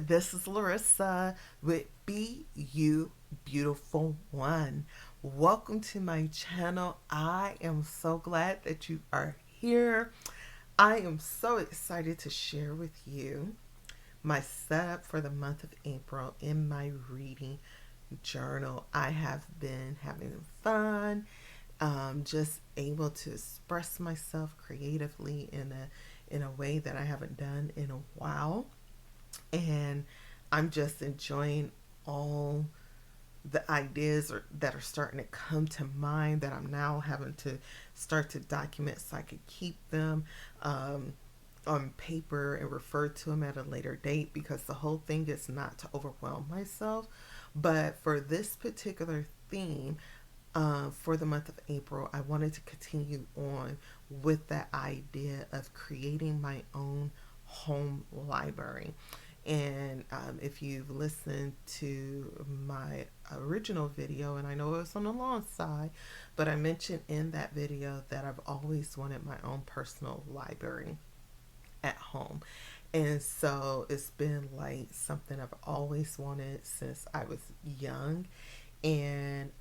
This is Larissa with Be You Beautiful One. Welcome to my channel. I am so glad that you are here. I am so excited to share with you my setup for the month of April in my reading journal. I have been having fun, just able to express myself creatively in a way that I haven't done in a while, and I'm just enjoying all the ideas that are starting to come to mind that I'm now having to start to document so I could keep them on paper and refer to them at a later date, because the whole thing is not to overwhelm myself. But for this particular theme, for the month of April, I wanted to continue on with that idea of creating my own home library. And if you've listened to my original video, and I know it was on the long side, but I mentioned in that video that I've always wanted my own personal library at home. And so it's been like something I've always wanted since I was young. And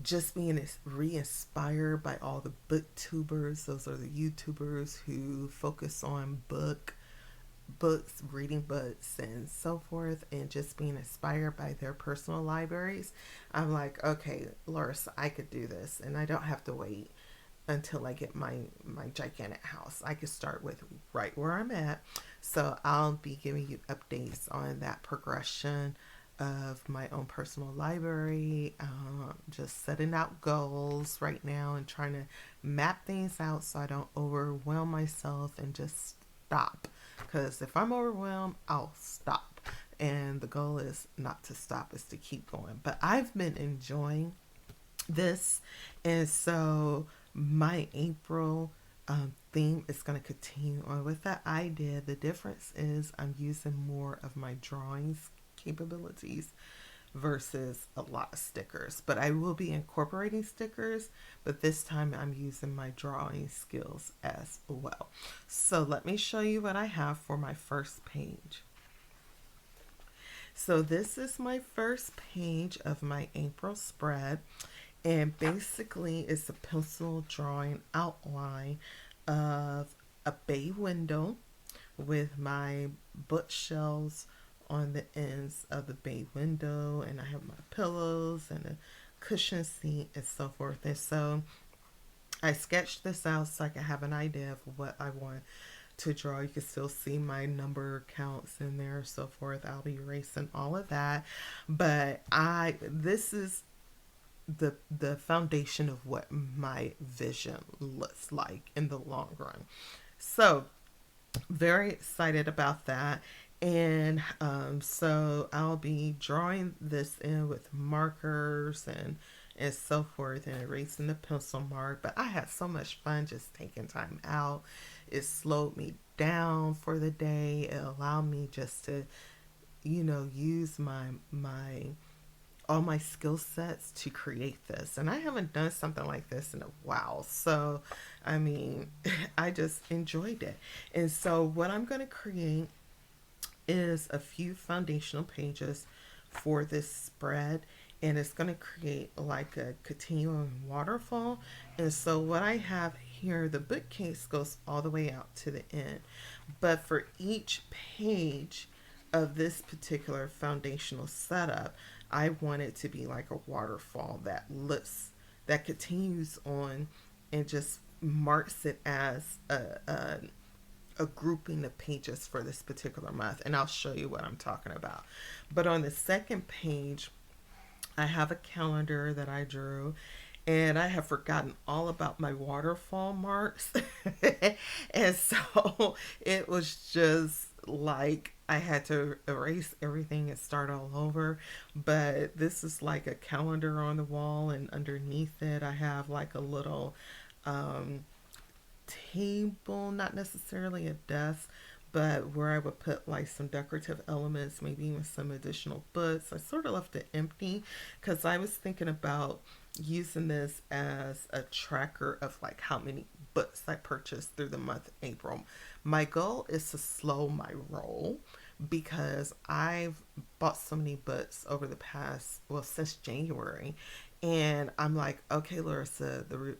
just being re-inspired by all the booktubers. Those are the YouTubers who focus on books, reading books, and so forth, and just being inspired by their personal libraries. I'm like, okay, Loris, I could do this, and I don't have to wait until I get my gigantic house. I could start with right where I'm at. So I'll be giving you updates on that progression of my own personal library, just setting out goals right now and trying to map things out so I don't overwhelm myself and just stop. Because if I'm overwhelmed, I'll stop. And the goal is not to stop, is to keep going. But I've been enjoying this. And so my April theme is going to continue on with that idea. The difference is I'm using more of my drawings capabilities versus a lot of stickers. But I will be incorporating stickers, but this time I'm using my drawing skills as well. So let me show you what I have for my first page. So this is my first page of my April spread, and basically it's a pencil drawing outline of a bay window with my bookshelves on the ends of the bay window, and I have my pillows and a cushion seat and so forth. And so I sketched this out so I can have an idea of what I want to draw. You can still see my number counts in there, so forth. I'll be erasing all of that, but this is the foundation of what my vision looks like in the long run. So very excited about that. And so I'll be drawing this in with markers and so forth, and erasing the pencil mark. But I had so much fun just taking time out. It slowed me down for the day. It allowed me just to, use my all my skill sets to create this. And I haven't done something like this in a while. So, I mean, I just enjoyed it. And so what I'm going to create is a few foundational pages for this spread, and it's going to create like a continuum waterfall. And so what I have here, the bookcase goes all the way out to the end, but for each page of this particular foundational setup, I want it to be like a waterfall that continues on and just marks it as a grouping of pages for this particular month. And I'll show you what I'm talking about. But on the second page, I have a calendar that I drew, and I have forgotten all about my waterfall marks. And so it was just like I had to erase everything and start all over. But this is like a calendar on the wall, and underneath it I have like a little table, not necessarily a desk, but where I would put like some decorative elements, maybe even some additional books. I sort of left it empty because I was thinking about using this as a tracker of like how many books I purchased through the month of April. My goal is to slow my roll, because I've bought so many books over the past, well, since January. And I'm like, okay, Larissa, the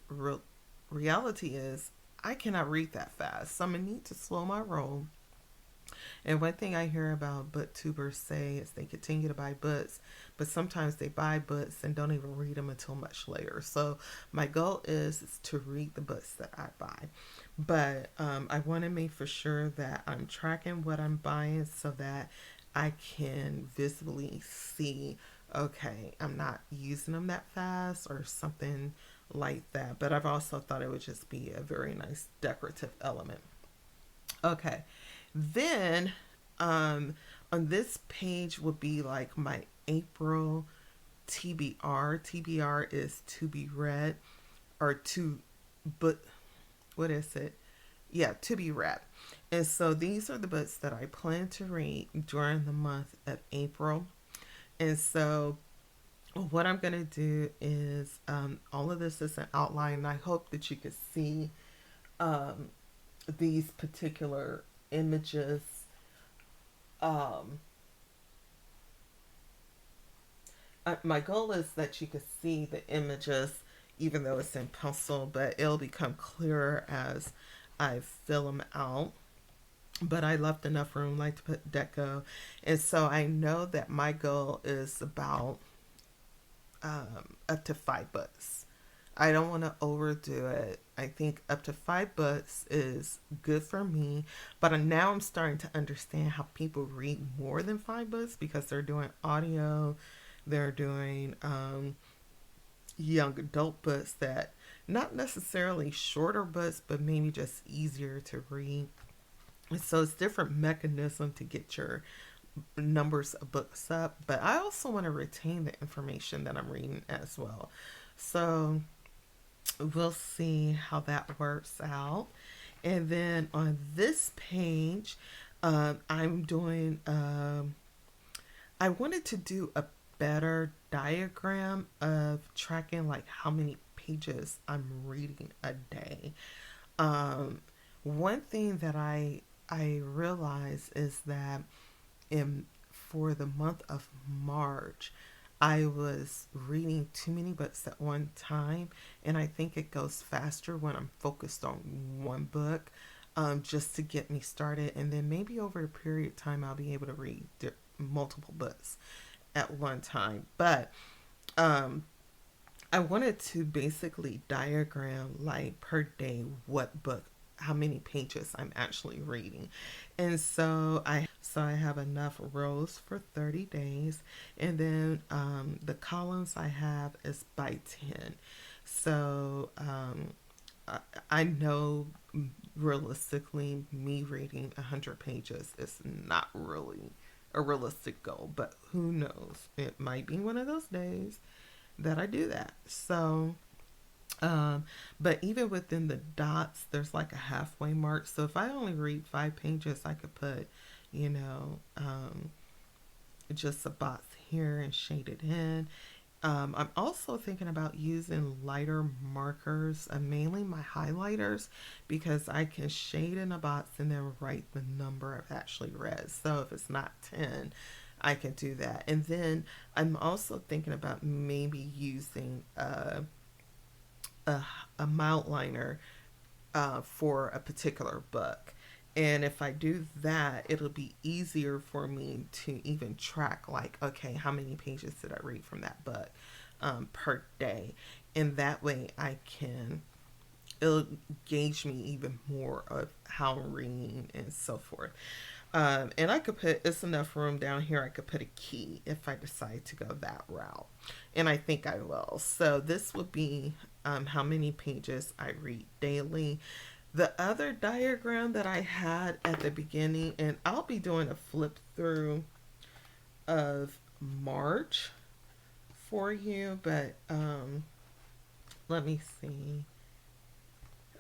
reality is I cannot read that fast. So I'm going to need to slow my roll. And one thing I hear about booktubers say is they continue to buy books, but sometimes they buy books and don't even read them until much later. So my goal is to read the books that I buy. But I want to make for sure that I'm tracking what I'm buying so that I can visibly see, okay, I'm not using them that fast or something like that. But I've also thought it would just be a very nice decorative element. Okay. Then on this page would be like my April TBR. TBR is to be read or to, but what is it? Yeah, to be read. And so these are the books that I plan to read during the month of April. And so what I'm going to do is all of this is an outline. And I hope that you can see um, these particular images. Um, my goal is that you can see the images even though it's in pencil, but it'll become clearer as I fill them out. But I left enough room like to put deco. And so I know that my goal is about up to 5 books. I don't want to overdo it. I think up to 5 books is good for me. But now I'm starting to understand how people read more than 5 books because they're doing audio, they're doing young adult books that not necessarily shorter books, but maybe just easier to read. And so it's different mechanism to get your numbers of books up. But I also want to retain the information that I'm reading as well. So we'll see how that works out. And then on this page, I'm doing, I wanted to do a better diagram of tracking like how many pages I'm reading a day. Um, One thing that I realize is that in for the month of March, I was reading too many books at one time, and I think it goes faster when I'm focused on one book, just to get me started, and then maybe over a period of time I'll be able to read multiple books at one time. But um, I wanted to basically diagram like per day what book, how many pages I'm actually reading. And so I have enough rows for 30 days, and then the columns I have is by 10. So I, I know realistically me reading 100 pages is not really a realistic goal, but who knows? It might be one of those days that I do that. So um, but even within the dots, there's like a halfway mark. So if I only read 5 pages, I could put, you know, just a box here and shade it in. I'm also thinking about using lighter markers, mainly my highlighters, because I can shade in a box and then write the number I've actually read. So if it's not 10, I can do that. And then I'm also thinking about maybe using a, a mild liner for a particular book. And if I do that, it'll be easier for me to even track, like, okay, how many pages did I read from that book per day? And that way it'll gauge me even more of how I'm reading and so forth. And I could put, it's enough room down here, I could put a key if I decide to go that route. And I think I will. So this would be how many pages I read daily. The other diagram that I had at the beginning, and I'll be doing a flip through of March for you, but let me see.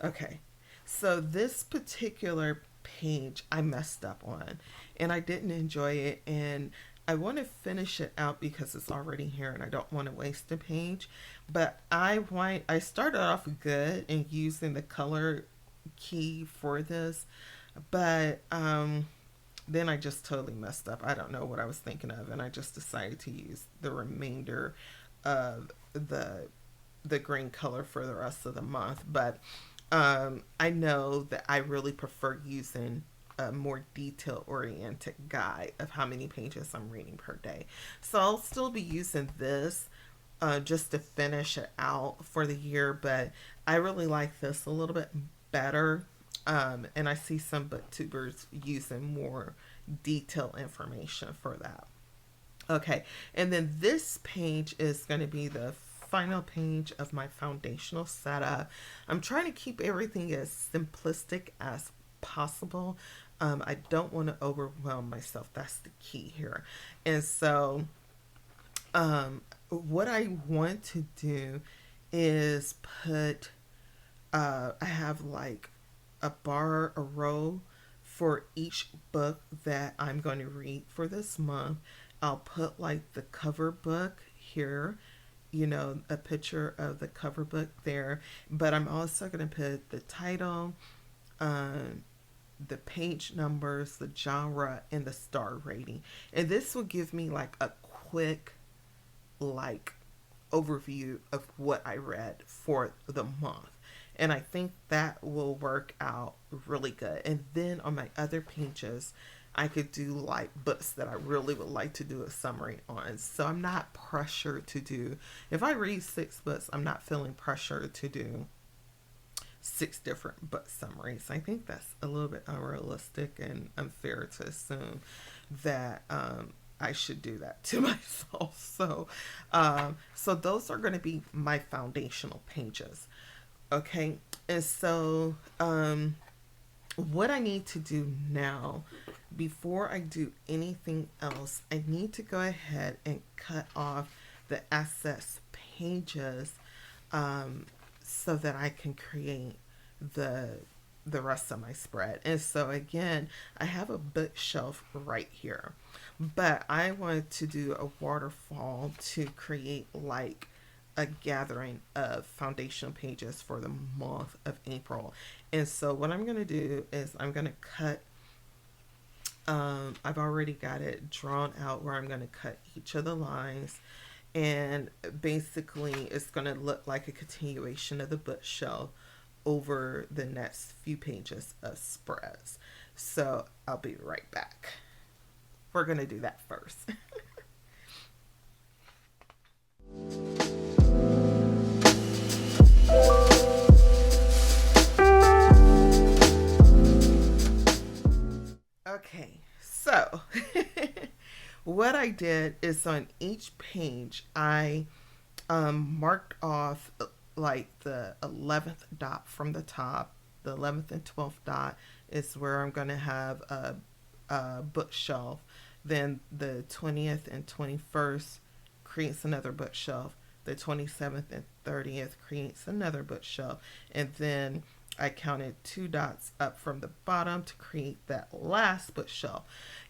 Okay, so this particular page I messed up on, and I didn't enjoy it, and I want to finish it out because it's already here and I don't want to waste a page. But I started off good and using the color key for this, but then I just totally messed up. I don't know what I was thinking of, and I just decided to use the remainder of the green color for the rest of the month. But I know that I really prefer using a more detail oriented guide of how many pages I'm reading per day. So I'll still be using this just to finish it out for the year, but I really like this a little bit better. And I see some booktubers using more detailed information for that. Okay, and then this page is going to be the final page of my foundational setup. I'm trying to keep everything as simplistic as possible. I don't want to overwhelm myself. That's the key here. And so, what I want to do is put, I have like a bar, a row for each book that I'm going to read for this month. I'll put like the cover book here, you know, a picture of the cover book there. But I'm also going to put the title, um, the page numbers, the genre, and the star rating. And this will give me like a quick, like, overview of what I read for the month. And I think that will work out really good. And then on my other pages, I could do like books that I really would like to do a summary on. So I'm not pressured to do, if I read 6 books, I'm not feeling pressure to do 6 different book summaries. I think that's a little bit unrealistic and unfair to assume that I should do that to myself. So those are going to be my foundational pages. Okay, and so what I need to do now, before I do anything else, I need to go ahead and cut off the excess pages so that I can create the the rest of my spread. And so again, I have a bookshelf right here, but I wanted to do a waterfall to create like a gathering of foundational pages for the month of April. And so what I'm going to do is I'm going to cut, I've already got it drawn out where I'm going to cut each of the lines. And basically, it's going to look like a continuation of the bookshelf over the next few pages of spreads. So I'll be right back. We're going to do that first. Okay, so what I did is on each page, I marked off like the 11th dot from the top. The 11th and 12th dot is where I'm going to have a bookshelf. Then the 20th and 21st creates another bookshelf. The 27th and 30th creates another bookshelf. And then I counted 2 dots up from the bottom to create that last bookshelf.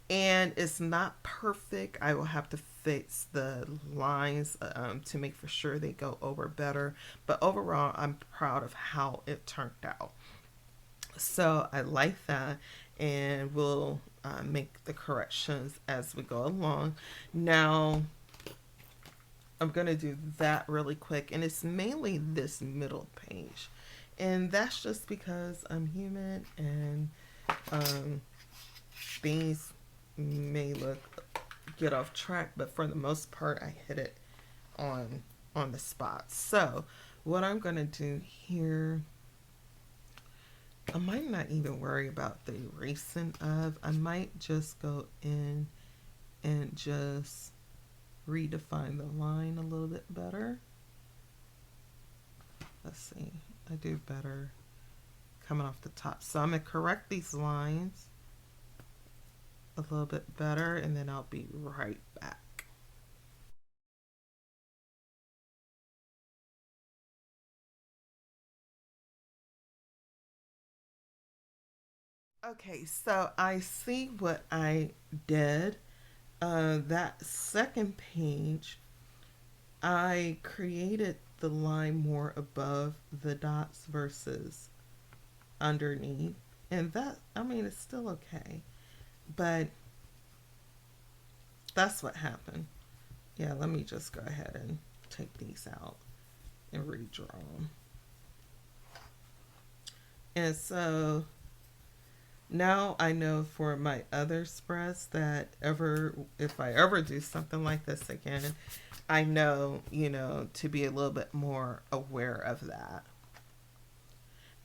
And it's not perfect. I will have to fix the lines to make for sure they go over better. But overall, I'm proud of how it turned out. So I like that, and we'll make the corrections as we go along. Now, I'm going to do that really quick, and it's mainly this middle page. And that's just because I'm human and things may get off track, but for the most part, I hit it on the spot. So what I'm going to do here, I might not even worry about the erasing of. I might just go in and just redefine the line a little bit better. Let's see. I do better coming off the top. So I'm going to correct these lines a little bit better, and then I'll be right back. Okay, so I see what I did. That second page, I created the line more above the dots versus underneath. And that, I mean, it's still okay. But that's what happened. Yeah, let me just go ahead and take these out and redraw them. And so now I know for my other spreads that if I ever do something like this again, I know, to be a little bit more aware of that.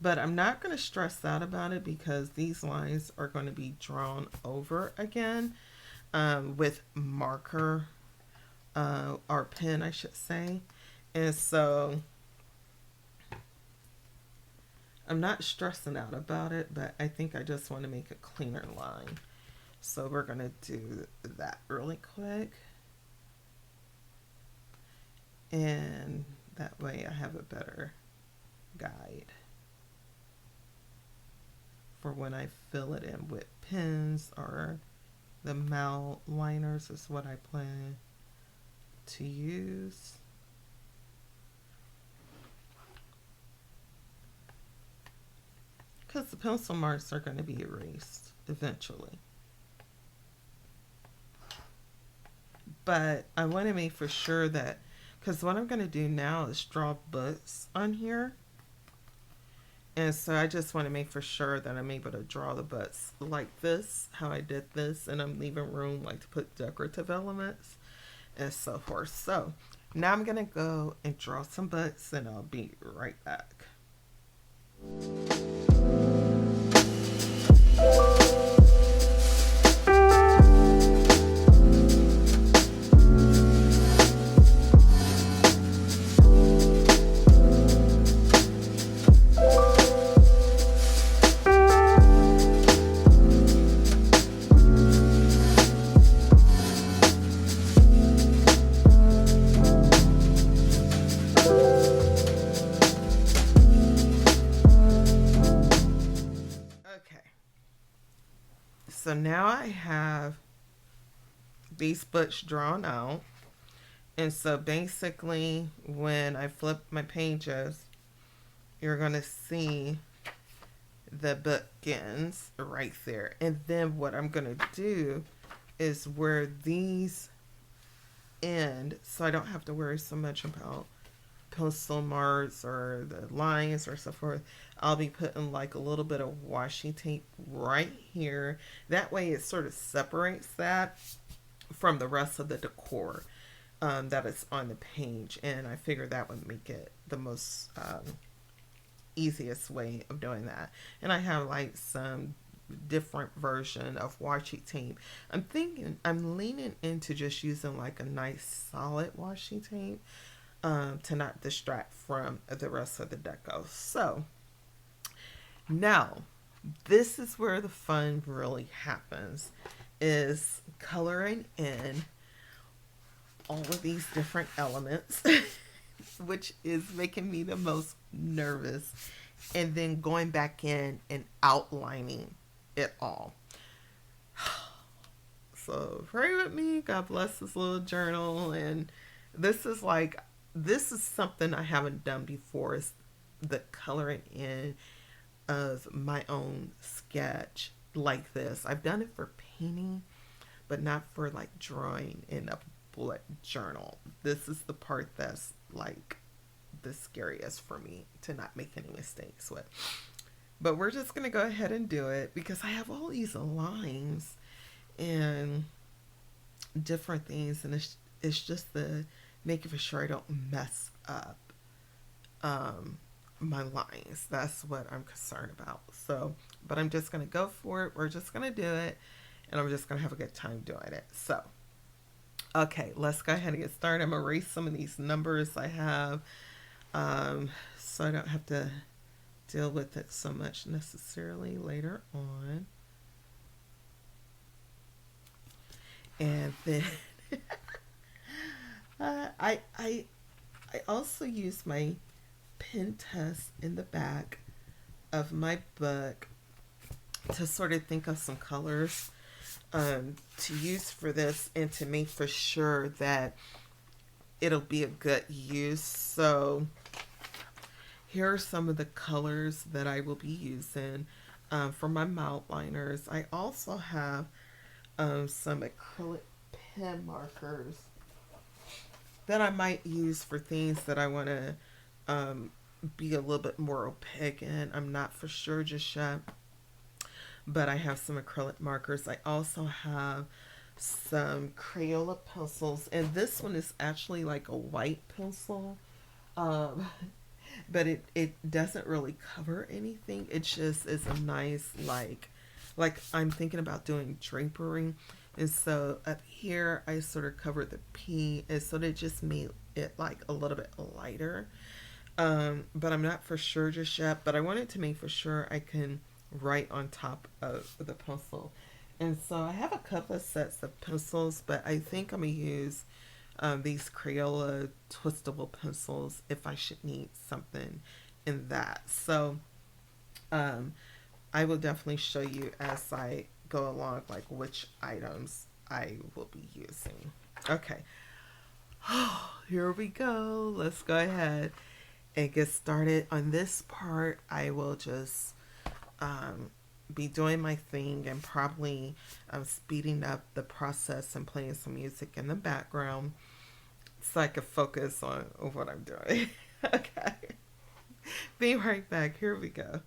But I'm not going to stress out about it because these lines are going to be drawn over again with marker or pen, I should say. And so I'm not stressing out about it, but I think I just want to make a cleaner line. So we're going to do that really quick. And that way I have a better guide for when I fill it in with pens, or the mouth liners is what I plan to use. Because the pencil marks are going to be erased eventually. But I want to make for sure that, because what I'm going to do now is draw butts on here. And so I just want to make for sure that I'm able to draw the butts like this, how I did this, and I'm leaving room like to put decorative elements and so forth. So now I'm going to go and draw some butts, and I'll be right back. So now I have these butts drawn out. And so basically when I flip my pages, you're going to see the bookends right there. And then what I'm going to do is where these end, so I don't have to worry so much about pencil marks or the lines or so forth, I'll be putting like a little bit of washi tape right here. That way it sort of separates that from the rest of the decor that is on the page. And I figured that would make it the most easiest way of doing that. And I have like some different version of washi tape. I'm leaning into just using like a nice solid washi tape to not distract from the rest of the deco. So now this is where the fun really happens, is coloring in all of these different elements which is making me the most nervous, and then going back in and outlining it all. So pray with me. God bless this little journal. And this is something I haven't done before, is the coloring in of my own sketch like this. I've done it for painting, but not for like drawing in a bullet journal. This is the part that's like the scariest for me to not make any mistakes with. But we're just going to go ahead and do it because I have all these lines and different things, and it's just the making for sure I don't mess up my lines. That's what I'm concerned about. So, but I'm just going to go for it. We're just going to do it, and I'm just going to have a good time doing it. So, okay, let's go ahead and get started. I'm going to erase some of these numbers I have so I don't have to deal with it so much necessarily later on. And then I also use my pen test in the back of my book to sort of think of some colors to use for this, and to make for sure that it'll be a good use. So here are some of the colors that I will be using for my mouth liners. I also have some acrylic pen markers that I might use for things that I want to be a little bit more opaque in. I'm not for sure just yet, but I have some acrylic markers. I also have some Crayola pencils, and this one is actually like a white pencil, um, but it doesn't really cover anything. It just is a nice like I'm thinking about doing drapery, and so up here I sort of covered the P, and so they just made it like a little bit lighter. But I'm not for sure just yet. But I wanted to make for sure I can write on top of the pencil. And so I have a couple of sets of pencils, but I think I'm gonna use these Crayola twistable pencils if I should need something in that. So um, I will definitely show you as I go along, like which items I will be using. Okay, here we go. Let's go ahead and get started on this part. I will just be doing my thing and probably speeding up the process and playing some music in the background so I can focus on what I'm doing. Okay. Be right back. Here we go.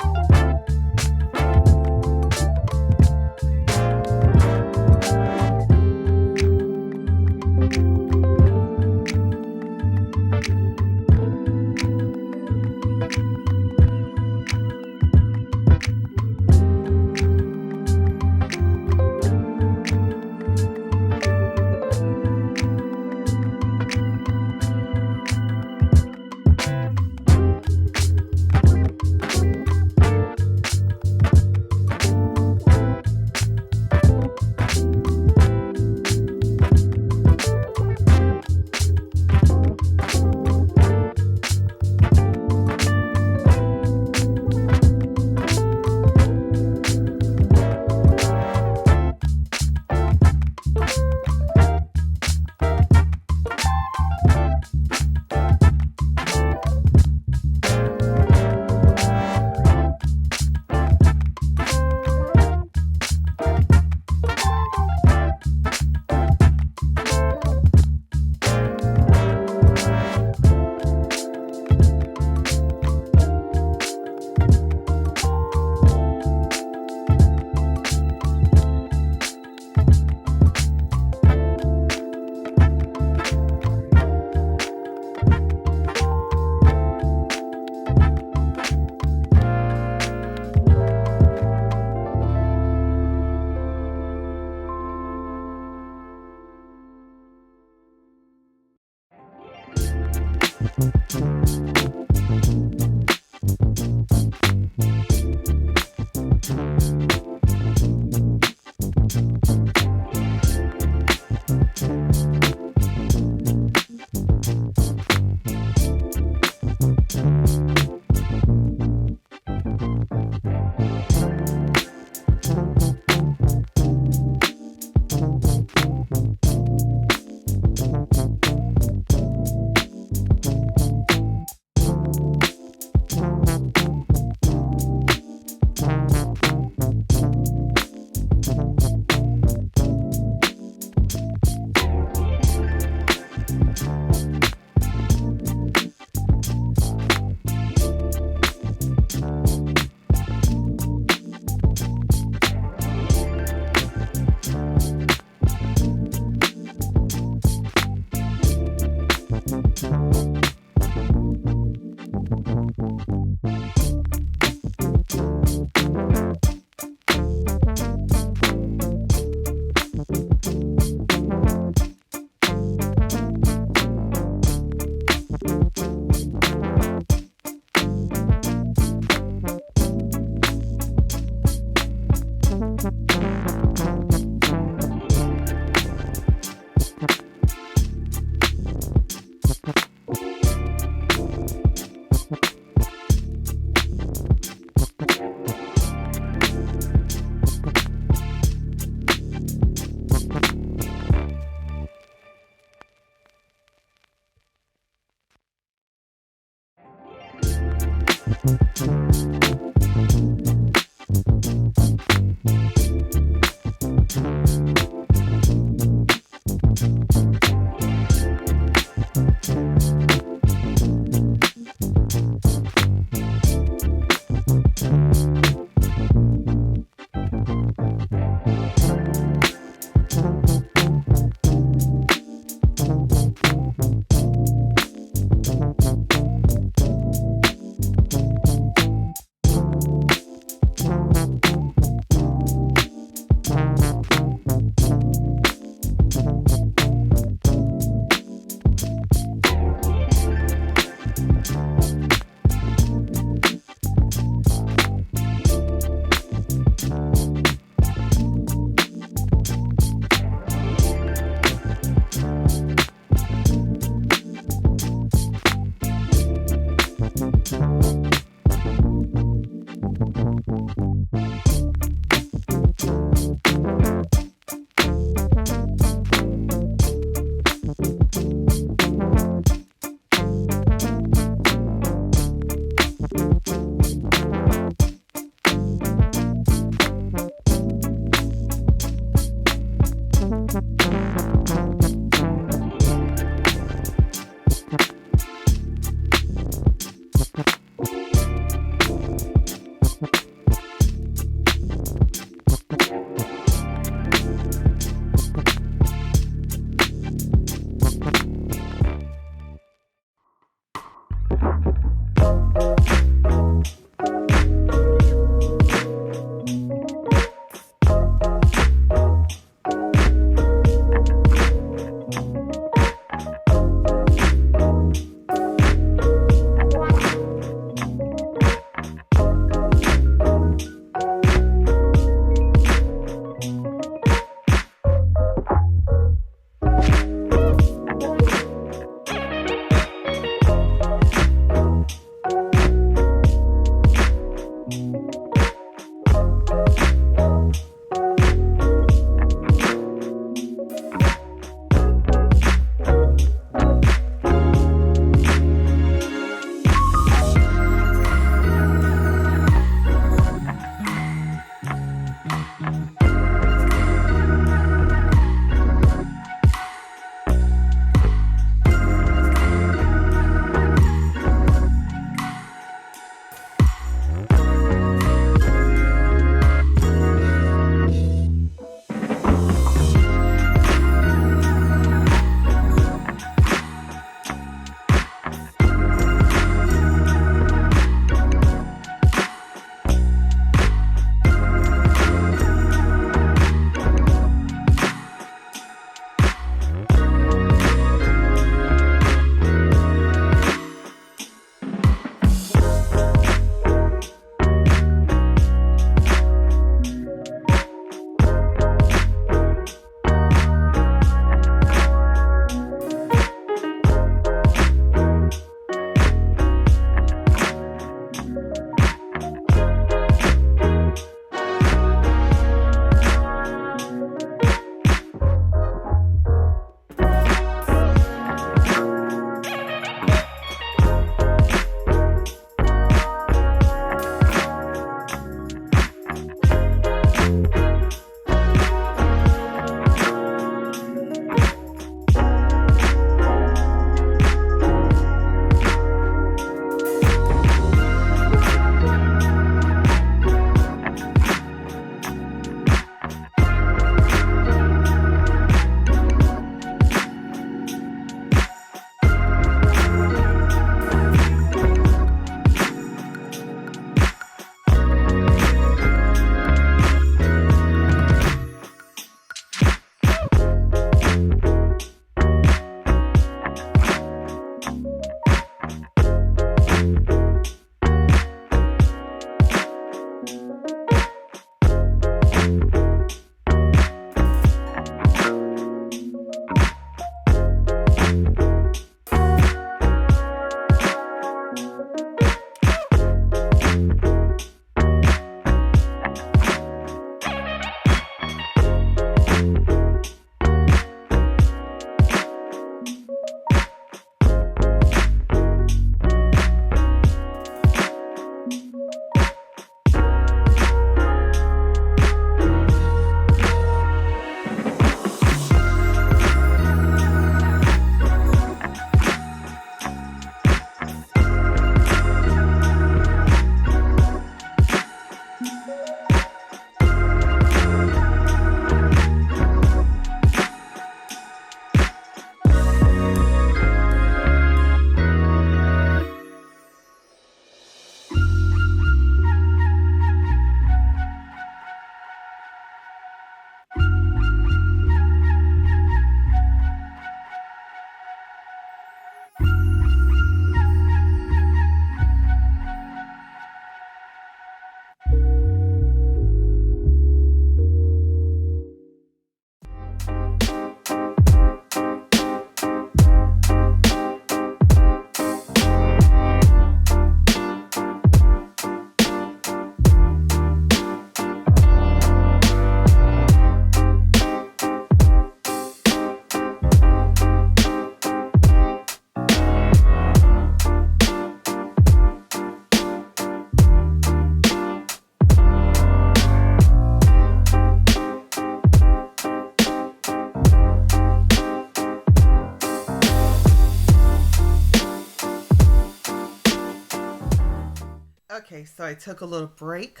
Okay, so I took a little break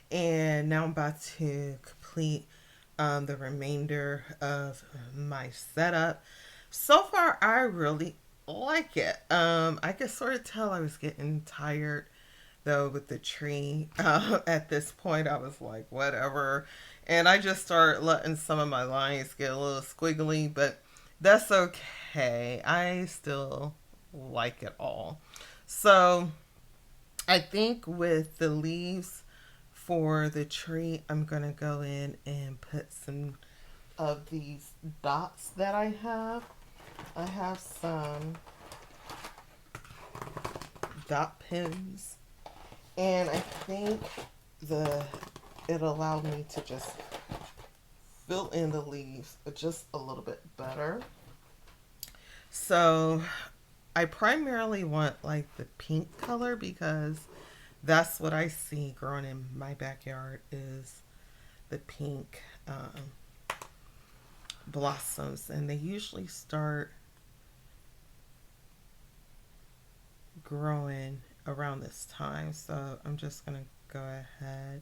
and now I'm about to complete the remainder of my setup. So far, I really like it. I could sort of tell I was getting tired though with the tree. At this point, I was like, whatever. And I just started letting some of my lines get a little squiggly, but that's okay. I still like it all. So I think with the leaves for the tree, I'm going to go in and put some of these dots that I have. I have some dot pins, and I think the it allowed me to just fill in the leaves just a little bit better. So I primarily want like the pink color because that's what I see growing in my backyard is the pink blossoms, and they usually start growing around this time. So I'm just gonna go ahead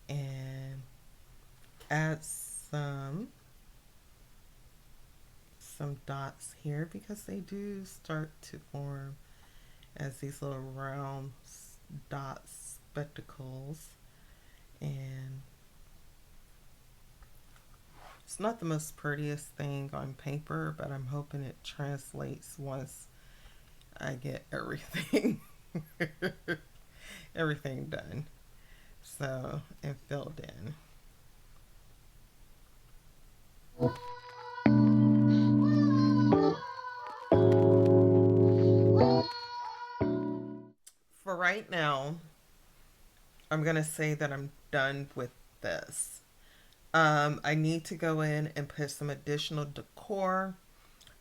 and add some dots here because they do start to form as these little round dots, spectacles, and it's not the most prettiest thing on paper, but I'm hoping it translates once I get everything everything done. So, and filled in. For right now, I'm going to say that I'm done with this. I need to go in and put some additional decor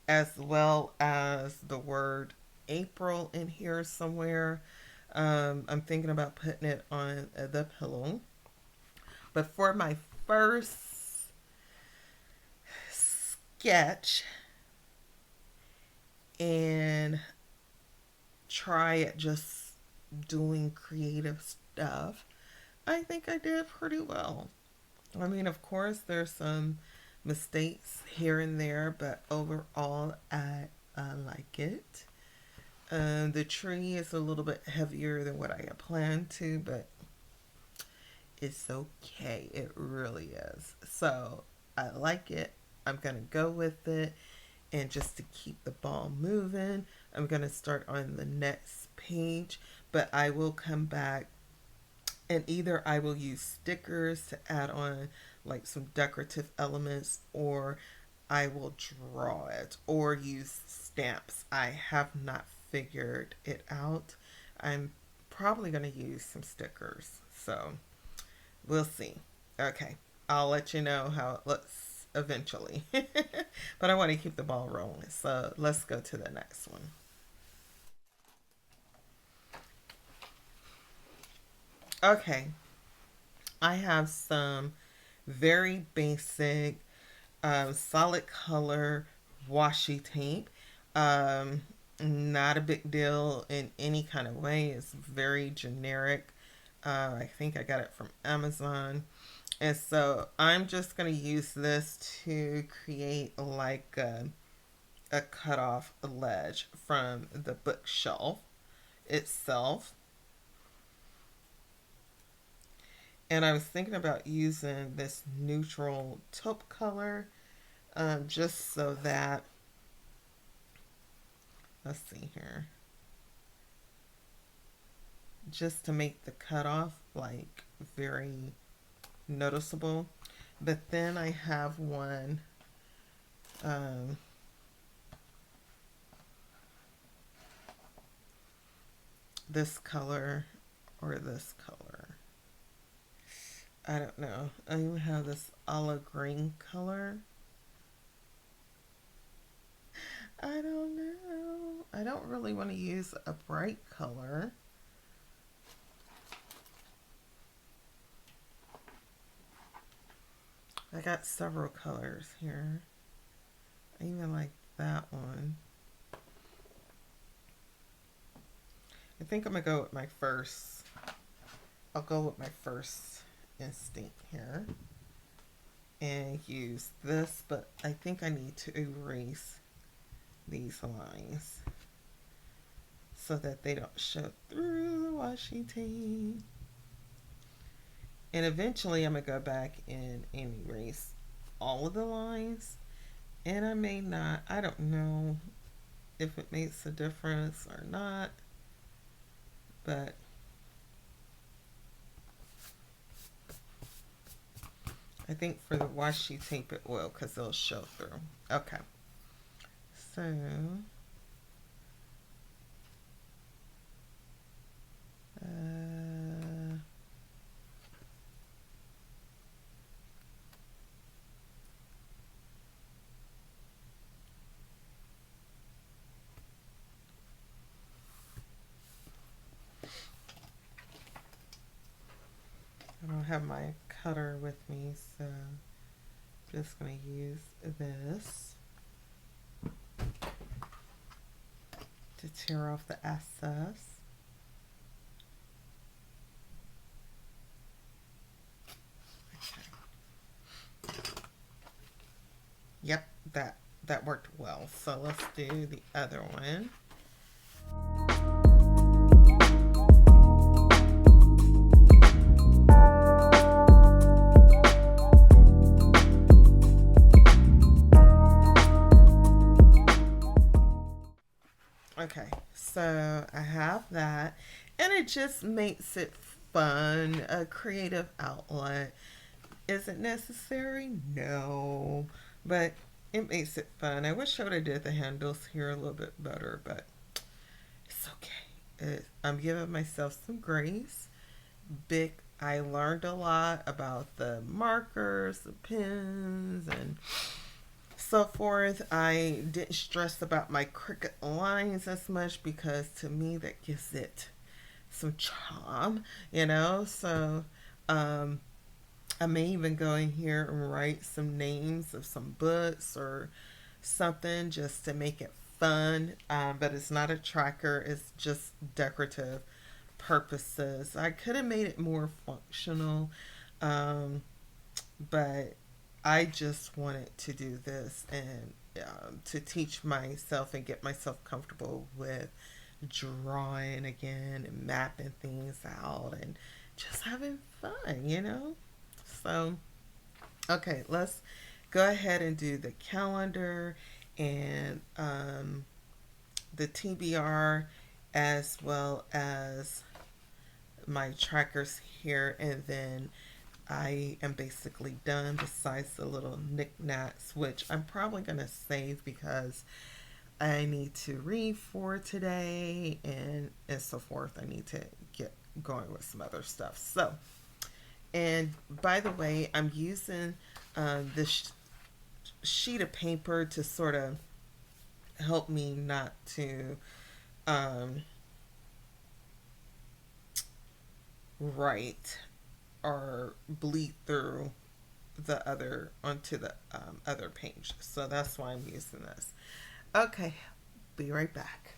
as well as the word April in here somewhere. I'm thinking about putting it on the pillow. But for my first sketch and try at just doing creative stuff, I think I did pretty well. I mean, of course, there's some mistakes here and there, but overall, I like it. The tree is a little bit heavier than what I had planned to, but it's okay. It really is. So I like it. I'm going to go with it. And just to keep the ball moving, I'm going to start on the next page, but I will come back and either I will use stickers to add on like some decorative elements, or I will draw it or use stamps. I have not figured it out. I'm probably going to use some stickers. So we'll see. Okay. I'll let you know how it looks eventually. But I want to keep the ball rolling. So let's go to the next one. Okay. I have some very basic solid color washi tape. Um, Not a big deal in any kind of way. It's very generic. I think I got it from Amazon. And so I'm just going to use this to create like a cut off ledge from the bookshelf itself. And I was thinking about using this neutral taupe color just so that, let's see here, just to make the cutoff like very noticeable. But then I have one um, this color or this color. I don't know. I even have this olive green color. I don't know. I don't really want to use a bright color. I got several colors here. I even like that one. I think I'm going to go with my first. I'll go with my first instinct here and use this, but I think I need to erase these lines so that they don't show through the washi tape. And eventually I'm going to go back in and erase all of the lines. And I may not, I don't know if it makes a difference or not, but I think for the washi tape it will, because it'll show through. Okay. So I don't have my cutter with me, so I'm just going to use this to tear off the excess. Okay. Yep, that worked well. So let's do the other one. Okay, so I have that, and it just makes it fun, a creative outlet. Is it necessary? No, but it makes it fun. I wish I would have did the handles here a little bit better, but it's okay. I'm giving myself some grace. I learned a lot about the markers, the pens, and so forth. I didn't stress about my crooked lines as much because to me that gives it some charm, So I may even go in here and write some names of some books or something just to make it fun. But it's not a tracker, it's just decorative purposes. I could have made it more functional, but I just wanted to do this and to teach myself and get myself comfortable with drawing again and mapping things out and just having fun. So, okay, let's go ahead and do the calendar and the TBR as well as my trackers here, and then I am basically done besides the little knickknacks, which I'm probably going to save because I need to read for today and so forth. I need to get going with some other stuff. So, and by the way, I'm using this sheet of paper to sort of help me not to write or bleed through the other onto the other page. So that's why I'm using this. Okay, be right back.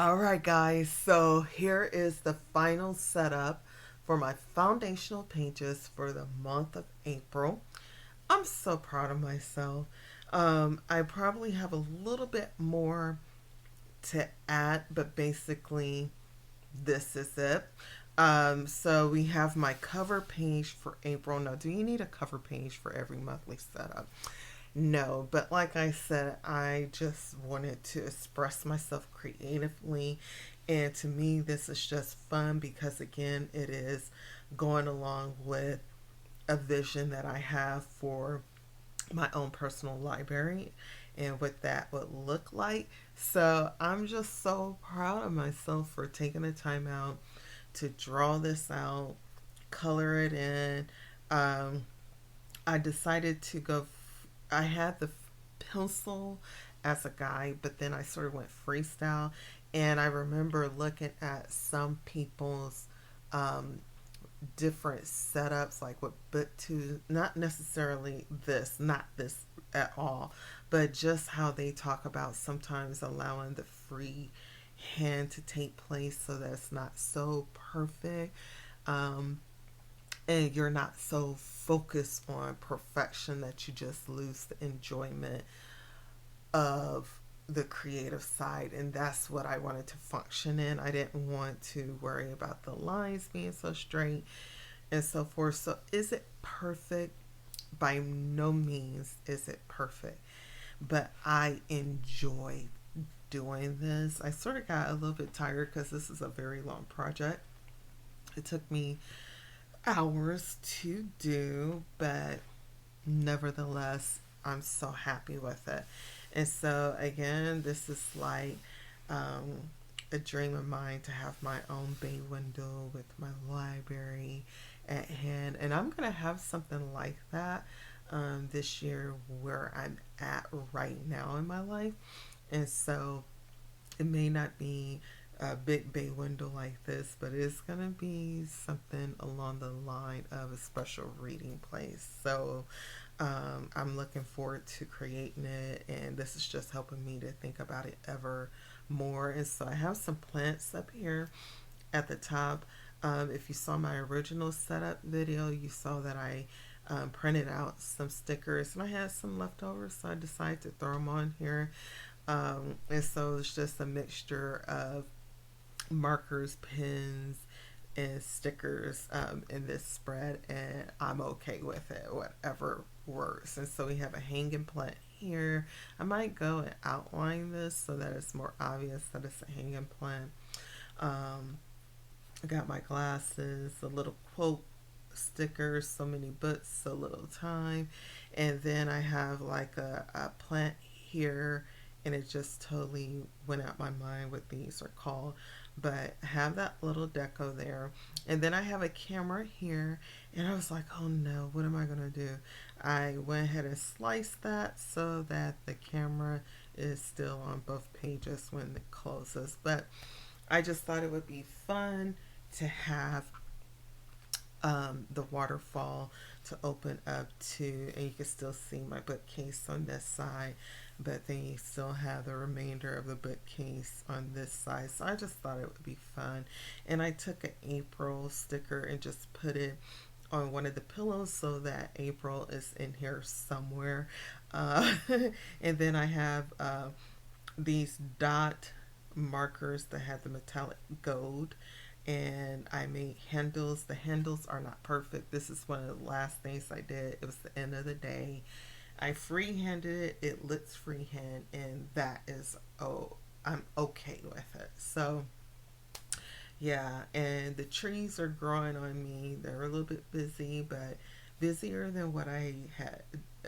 All right, guys, so here is the final setup for my foundational pages for the month of April. I'm so proud of myself. I probably have a little bit more to add, but basically, this is it. So we have my cover page for April. Now, do you need a cover page for every monthly setup? No, but like I said, I just wanted to express myself creatively. And to me, this is just fun because, again, it is going along with a vision that I have for my own personal library and what that would look like. So I'm just so proud of myself for taking the time out to draw this out, color it in. Um, I decided to go. I had the pencil as a guide, but then I sort of went freestyle. And I remember looking at some people's um, different setups, like with BookTube, not necessarily this, not this at all, but just how they talk about sometimes allowing the free hand to take place so that it's not so perfect. Um, and you're not so focused on perfection that you just lose the enjoyment of the creative side. And that's what I wanted to function in. I didn't want to worry about the lines being so straight and so forth. So is it perfect? By no means is it perfect, but I enjoy doing this. I sort of got a little bit tired because this is a very long project. It took me hours to do, but nevertheless, I'm so happy with it. And so, again, this is like um, a dream of mine to have my own bay window with my library at hand. And I'm going to have something like that this year where I'm at right now in my life. And so, it may not be a big bay window like this, but it's going to be something along the line of a special reading place. So I'm looking forward to creating it, and this is just helping me to think about it ever more. And so I have some plants up here at the top. If you saw my original setup video, you saw that I printed out some stickers and I had some leftovers, so I decided to throw them on here. And so it's just a mixture of markers, pens, and stickers in this spread, and I'm okay with it, whatever works. And so we have a hanging plant here. I might go and outline this so that it's more obvious that it's a hanging plant. I got my glasses, a little quote stickers, so many books, so little time. And then I have like a plant here, and it just totally went out my mind what these are called. But I have that little deco there. And then I have a camera here, and I was like, oh no, what am I going to do? I went ahead and sliced that so that the camera is still on both pages when it closes. But I just thought it would be fun to have the waterfall to open up to, and you can still see my bookcase on this side, but then you still have the remainder of the bookcase on this side. So I just thought it would be fun, and I took an April sticker and just put it on one of the pillows so that April is in here somewhere. uh, and then I have these dot markers that have the metallic gold, and I made handles. The handles are not perfect. This is one of the last things I did. It was the end of the day. I freehanded it. It looks freehand, and that is, oh, I'm okay with it. So yeah, and the trees are growing on me. They're a little bit busy, but busier than what I had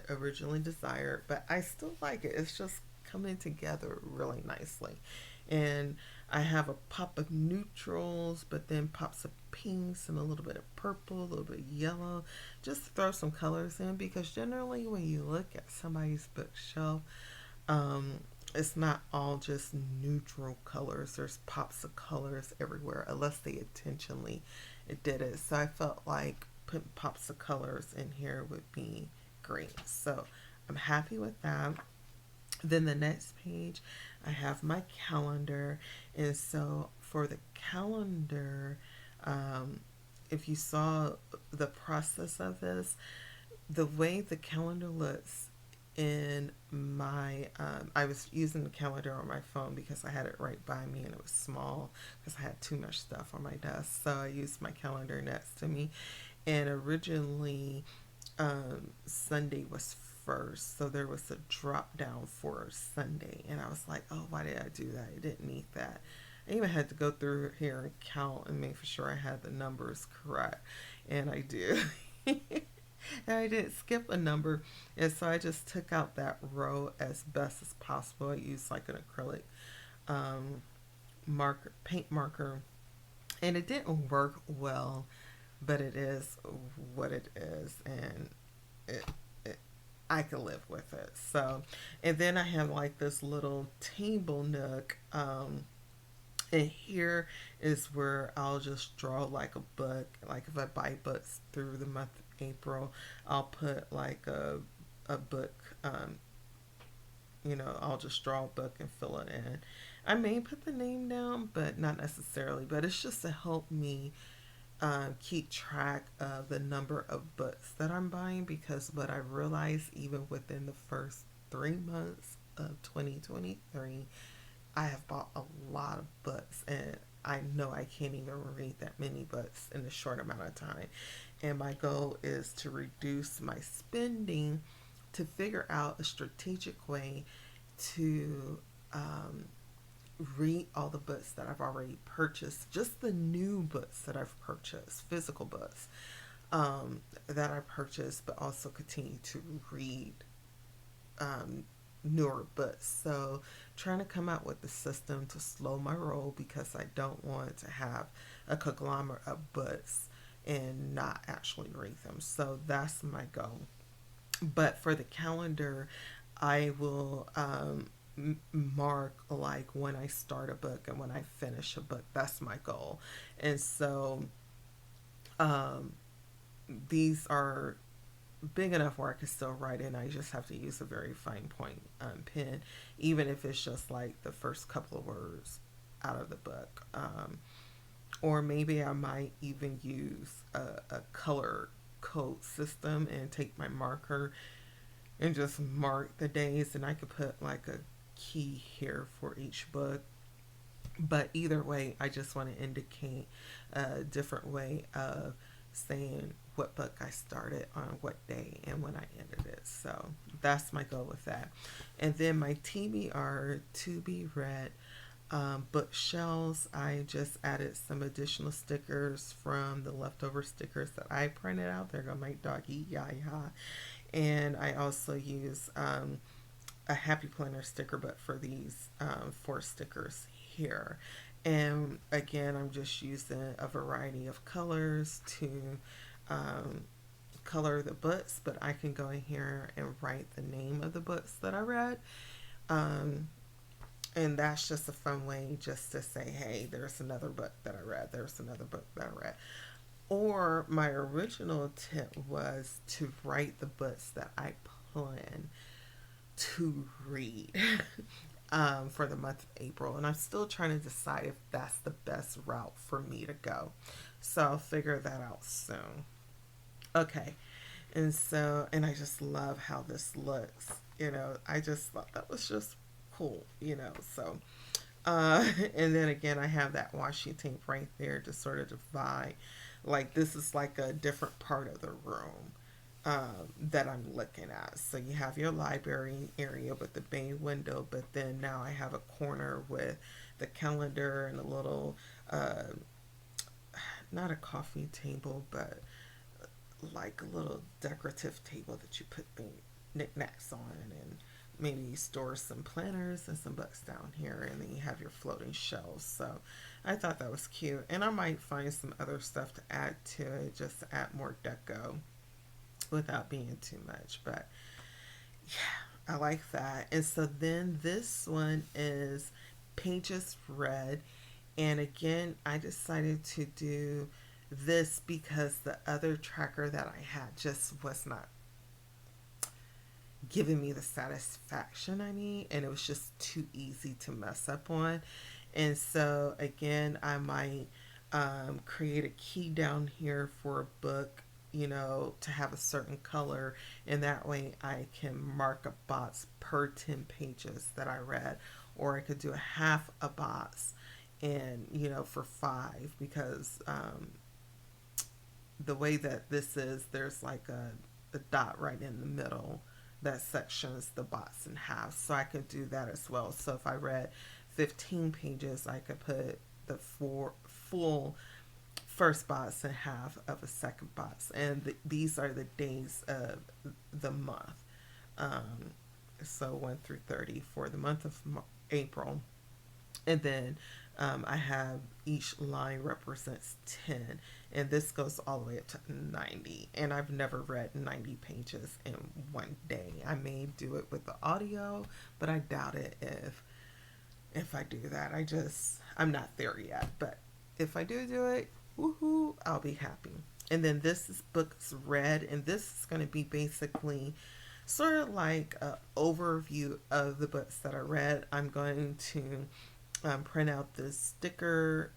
originally desired. But I still like it. It's just coming together really nicely. And I have a pop of neutrals, but then pops of pinks and a little bit of purple, a little bit of yellow, just to throw some colors in, because generally when you look at somebody's bookshelf, um, it's not all just neutral colors. There's pops of colors everywhere, unless they intentionally did it. So I felt like putting pops of colors in here would be great. So I'm happy with that. Then the next page, I have my calendar. And so for the calendar, um, if you saw the process of this, the way the calendar looks in my I was using the calendar on my phone because I had it right by me and it was small because I had too much stuff on my desk, so I used my calendar next to me. And originally Sunday was first, so there was a drop down for Sunday, and I was like, oh, why did I do that? I didn't need that. I even had to go through here and count and make sure I had the numbers correct, and I did. And I didn't skip a number, and so I just took out that row as best as possible. I used like an acrylic um, marker, paint marker, and it didn't work well, but it is what it is, and it, it I can live with it. So, and then I have like this little table nook, and here is where I'll just draw like a book. Like if I buy books through the month of April, I'll put like a book. I'll just draw a book and fill it in. I may put the name down, but not necessarily. But it's just to help me keep track of the number of books that I'm buying, because what I realized even within the first 3 months of 2023, I have bought a lot of books, and I know I can't even read that many books in a short amount of time. And my goal is to reduce my spending, to figure out a strategic way to read all the books that I've already purchased, just the new books that I've purchased, physical books that I purchased, but also continue to read um, newer books. So, trying to come out with the system to slow my roll, because I don't want to have a conglomerate of books and not actually read them. So, that's my goal. But for the calendar, I will mark like when I start a book and when I finish a book. That's my goal. And so um, these are big enough where I can still write in. I just have to use a very fine point pen, even if it's just like the first couple of words out of the book. Or maybe I might even use a color code system and take my marker and just mark the days, and I could put like a key here for each book. But either way, I just want to indicate a different way of saying what book I started on what day and when I ended it. So that's my goal with that. And then my TBR to be read bookshelves, I just added some additional stickers from the leftover stickers that I printed out. They're going to make doggy yaya. And I also use a happy planner sticker, but for these 4 stickers here. And again, I'm just using a variety of colors to um, color the books, but I can go in here and write the name of the books that I read. Um, and that's just a fun way just to say, hey, there's another book that I read. There's another book that I read. Or my original tip was to write the books that I plan to read for the month of April. And I'm still trying to decide if that's the best route for me to go. So I'll figure that out soon. Okay. And so, and I just love how this looks. I just thought that was just cool. So, and then again, I have that washi tape right there to sort of divide. Like, this is like a different part of the room that I'm looking at. So you have your library area with the bay window, but then now I have a corner with the calendar and a little, not a coffee table, but like a little decorative table that you put the knickknacks on, and maybe you store some planners and some books down here, and then you have your floating shelves. So I thought that was cute, and I might find some other stuff to add to it just to add more deco without being too much. But yeah, I like that. And so then this one is pages read, and again, I decided to do this because the other tracker that I had just was not giving me the satisfaction I need, and it was just too easy to mess up on. And so again, I might create a key down here for a book, to have a certain color, and that way I can mark a box per 10 pages that I read, or I could do a half a box and for five, because the way that this is, there's like a dot right in the middle that sections the box in half. So I could do that as well. So if I read 15 pages, I could put the full first box in half of a second box. And these are the days of the month. Um, so 1 through 30 for the month of April. And then I have each line represents 10, and this goes all the way up to 90. And I've never read 90 pages in one day. I may do it with the audio, but I doubt it if I do that. I'm not there yet, but if I do it, woohoo, I'll be happy. And then this is books read, and this is going to be basically sort of like an overview of the books that I read. I'm going to print out the sticker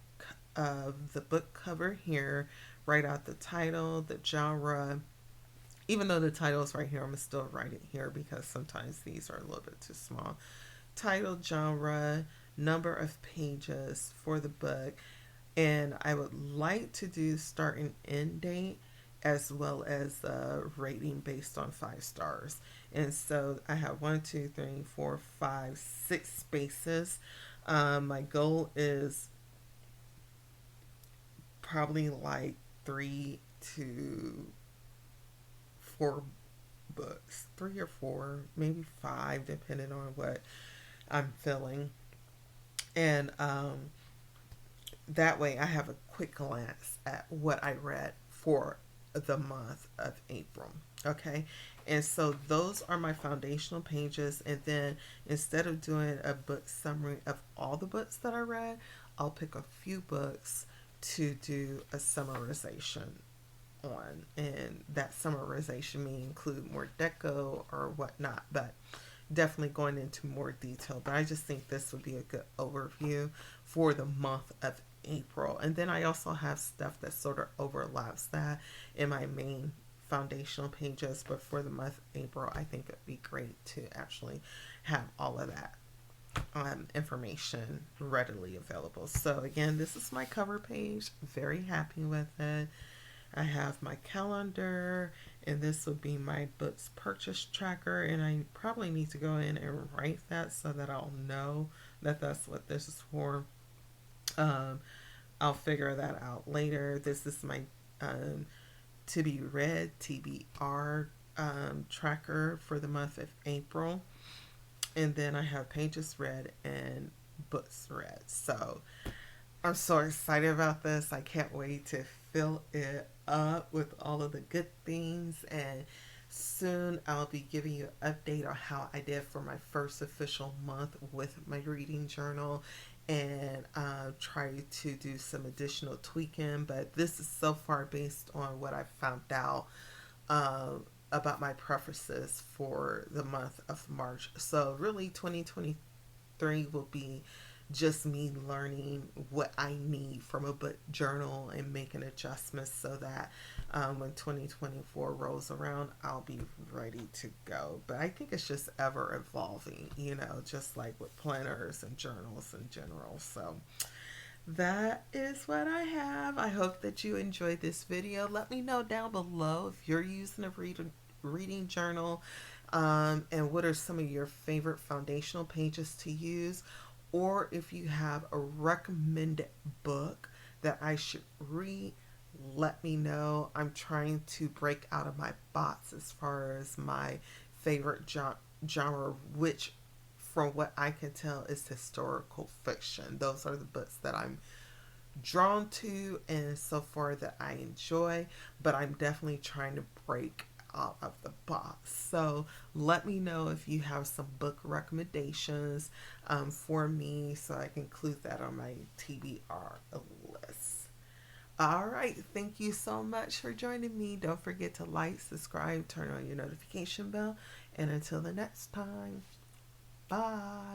of the book cover here, write out the title, the genre. Even though the title is right here, I'm still write it here because sometimes these are a little bit too small. Title, genre, number of pages for the book, and I would like to do start and end date, as well as a rating based on 5 stars. And so I have 1, 2, 3, 4, 5, 6 spaces. My goal is probably like 3 to 4 books, 3 or 4, maybe 5, depending on what I'm feeling. And that way I have a quick glance at what I read for the month of April. Okay. And so those are my foundational pages. And then instead of doing a book summary of all the books that I read, I'll pick a few books to do a summarization on. And that summarization may include more deco or whatnot, but definitely going into more detail. But I just think this would be a good overview for the month of April. And then I also have stuff that sort of overlaps that in my main foundational pages, but for the month of April, I think it'd be great to actually have all of that information readily available. So again, this is my cover page. Very happy with it. I have my calendar, and this would be my books purchase tracker, and I probably need to go in and write that so that I'll know that that's what this is for. I'll figure that out later. This is my to be read TBR tracker for the month of April. And then I have pages read and books read. So I'm so excited about this. I can't wait to fill it up with all of the good things. And soon I'll be giving you an update on how I did for my first official month with my reading journal, and try to do some additional tweaking. But this is so far based on what I found out about my preferences for the month of March. So really 2023 will be just me learning what I need from a book journal and making adjustments so that when 2024 rolls around, I'll be ready to go. But I think it's just ever evolving, just like with planners and journals in general. So that is what I have. I hope that you enjoyed this video. Let me know down below if you're using a reading journal, and what are some of your favorite foundational pages to use, or if you have a recommended book that I should read. Let me know. I'm trying to break out of my box as far as my favorite genre, which from what I can tell is historical fiction. Those are the books that I'm drawn to and so far that I enjoy, but I'm definitely trying to break out of the box. So let me know if you have some book recommendations for me so I can include that on my TBR list. All right, thank you so much for joining me. Don't forget to like, subscribe, turn on your notification bell, And until the next time, bye.